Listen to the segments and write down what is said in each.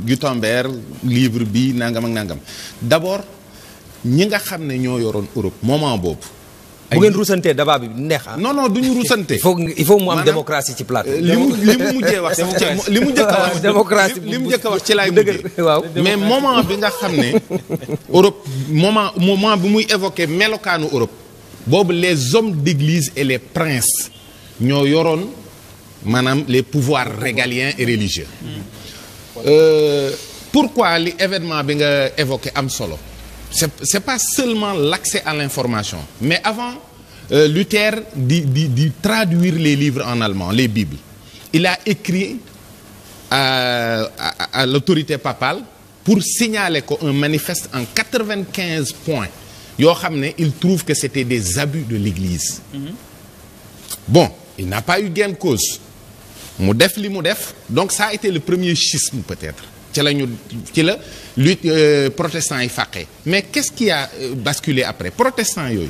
Gutenberg livre bi nangam ak nangam d'abord ñi nga xam ne ñoo yoroon Europe moment boobu. bu ngeen rusantee débat bi neex ah. non du ñu rusante. il faut mu am démocratie ci plateau. li mu mujjee wax sax li mu njëkk a wax. démocratie li mu njëkk a wax ci laay mujjee. waaw mais moment bi nga xam ne Europe moment bi muy évoquer melokaanu Europe boobu les hommes d'église et les princes ñoo yoroon maanaam les pouvoirs régaliens et religieux. Pourquoi li événement bi nga évoqué am solo. C'est pas seulement l'accès à l'information mais avant Luther di traduire les livres en allemand les Bibles il a écrit à l'autorité papale pour signaler ko un manifeste en 95 points yoo xam ne il trouve que c'était des abus de l'Église. Bon il n'a pas eu gain de cause mu def li mu def donc ça a été le premier schisme peut-être ci la lutte protestants yi fàqee mais qu'est-ce qui a basculé après protestants yooyu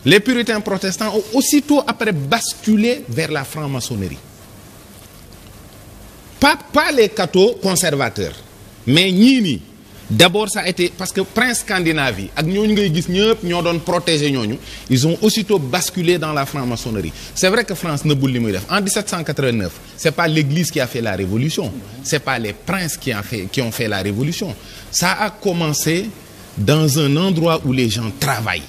les puritains protestants ont aussitôt après basculé vers la franc-maçonnerie pas les cathos conservateurs mais ñii nii d'abord ça a été parce que prince scandinave yi ak ñooñu ngay gis ñëpp ñoo doon protéger ñooñu ils ont aussitôt basculé dans la franc-maçonnerie c'est vrai que France nëbbul li muy def en 1789 c'est pas l'église qui a fait la révolution c'est pas les princes qui ont fait la révolution ça a commencé dans un endroit où les gens travaillent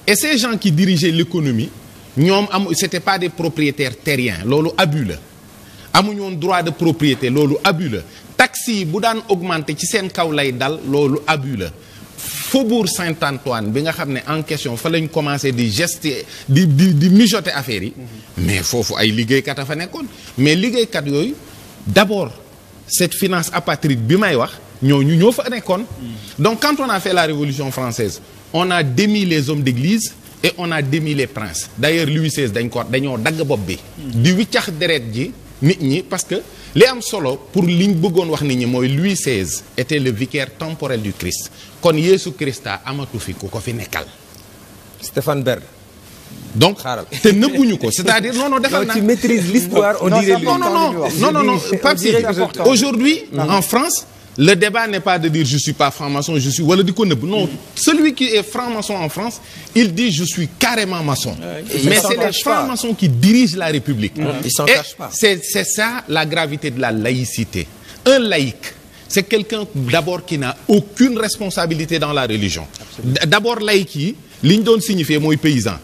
et ces gens qui dirigeaient l'économie ñoom c'était pas des propriétaires terriens loolu abus la amuñu woon droit de propriété loolu abus la taxes yi bu daan augmenter ci seen kaw lay dal loolu abus la Faubourg Saint-Antoine bi nga xam ne en question fa lañ commencé di gester di mijoter affaires yi mais foofu ay liggéeykat a fa nekkoon mais liggéeykat yooyu d'abord cette finance apatride bi may wax ñoo fa nekkoon donc quand on a fait la Révolution française on a démis les hommes d'église et on a démis les princes d'ailleurs Louis XVI dañoo dagg bopp bi di wiccax deret ji nit ñi parce que li am solo pour liñ bëggoon wax nit ñi mooy Louis XVI était le vicaire temporel du Christ kon Yeesu Christa amatu fi ku ko fi nekkal. Stéphane Bern. donc te nëbbuñu ko c'est-à-dire non defal naa. tu maîtrises l'histoire on dirait non Pape Sidi aujourd'hui en France le débat n'est pas de dire je suis pas franc-maçon je suis wala di ko nëbb non celui qui est franc-maçon en France il dit je suis carrément maçon mais c'est les francs-maçons qui dirigent la République ils s'en cachent pas c'est ça la gravité de la laïcité un laïc c'est quelqu'un d'abord qui n'a aucune responsabilité dans la religion d'abord laïc yi li ñu doon signifier mooy paysan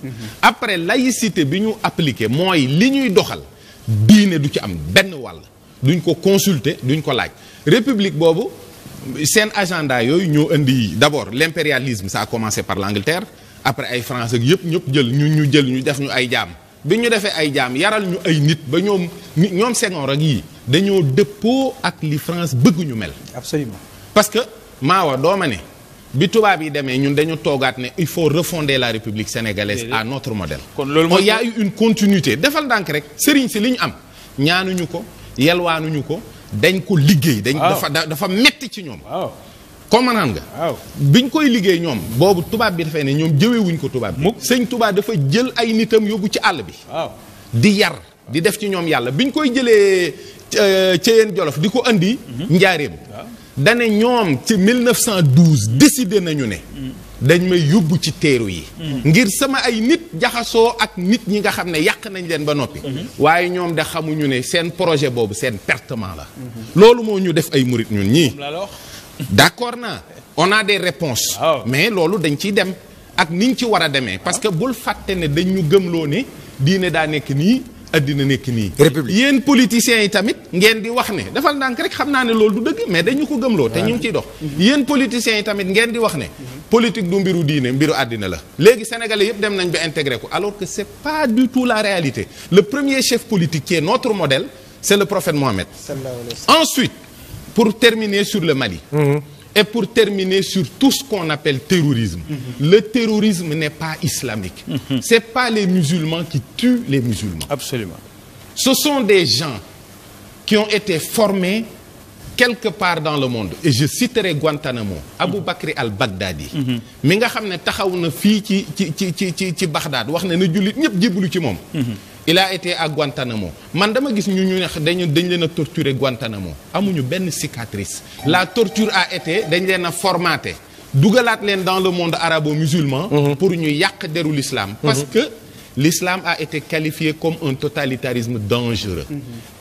après laïcité bi ñu appliqué mooy li ñuy doxal diine du ci am benn wàll duñ ko consulter duñ ko laaj république boobu seen agenda yooyu ñoo indi d'abord l'impérialisme ça a commencé par l'Angleterre après ay France ak yëpp ñëpp jël ñu def ñu ay jaam bi ñu defee ay jaam yaral ñu ay nit ba ñoom Senghor ak yii dañoo dëppoo ak li France bëgg ñu mel. Absolument. parce que maawa dooma ne bi tubaab yi demee ñun dañu toogaat ne il faut refonder la République sénégalaise à notre modèle. kon loolu mooy il y a eu une continuité defal ndànk rek sëriñ si li ñu am ñaanuñu ko yelwaanuñu ko dañ ko liggéey. dafa metti ci ñoom. waaw comprendre nga. waaw biñ koy liggéey ñoom boobu tubaab bi dafay ne ñoom jëwewuñ ko tubaab bi. sëñ tubaab dafa jël ay nitam yóbbu ci àll bi. waaw di yar di def ci ñoom yàlla biñ koy jëlee Ceyeen Jolof di ko andi. njaareem. dane ñoom ci 1912 décidé nañu ne. dañ may yóbbu ci teeru yi. ngir sama ay nit jaxasoo ak nit ñi nga xam ne yàq nañ leen ba noppi. waaye ñoom de xamuñu ne seen projet boobu seen pertement la. loolu moo ñu def ay murit ñun ñii. d'accord naa on a des réponses. mais loolu dañ ciy dem ak niñ ci war a demee. parce que bul fàtte ne dañ ñu gëmloo ne diine daa nekk nii addina nekk nii. yéen politiciens yi tamit ngeen di wax ne defal ndànk rek xam naa ne loolu du dëgg mais dañu ko gëmloo te ñu ngi ciy dox. yéen politiciens yi tamit ngeen di wax ne. politique du mbiru diine mbiru àddina la. léegi sénégalais yëpp dem nañ ba intégré ko alors que c'est pas du tout la réalité le premier chef politique qui est notre modèle c'est le prophète Mohammed. Ensuite pour terminer sur le Mali. Et pour terminer sur tout ce qu'on appelle terrorisme. Le terrorisme n'est pas islamique. C'est pas les musulmans qui tuent les musulmans. Absolument. Ce sont des gens qui ont été formés quelque part dans le monde. Et je citerai Guantanamo. Abou Bakr al-Baghdadi. mi nga xam ne taxaw na fii ci Bagdad wax ne na jullit ñëpp jébbalu ci moom. il a été à Guantanamo man dama gis ñu ne dañ leen a torturer Guantanamo amuñu benn cicatrice la torture a été dañ leen a formaté dugalaat leen dans le monde arabo-musulman pour ñu yàq deru l'islam parce que l'islam a été qualifié comme un totalitarisme dangereux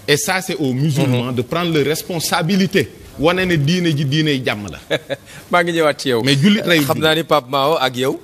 et ça c'est aux musulmans de prendre leurs responsabilités wane ne diine ji diiney jàmm la maa ngi ñëwaat ci yow mais jullit rey xam naa ni Pape Mao ak yow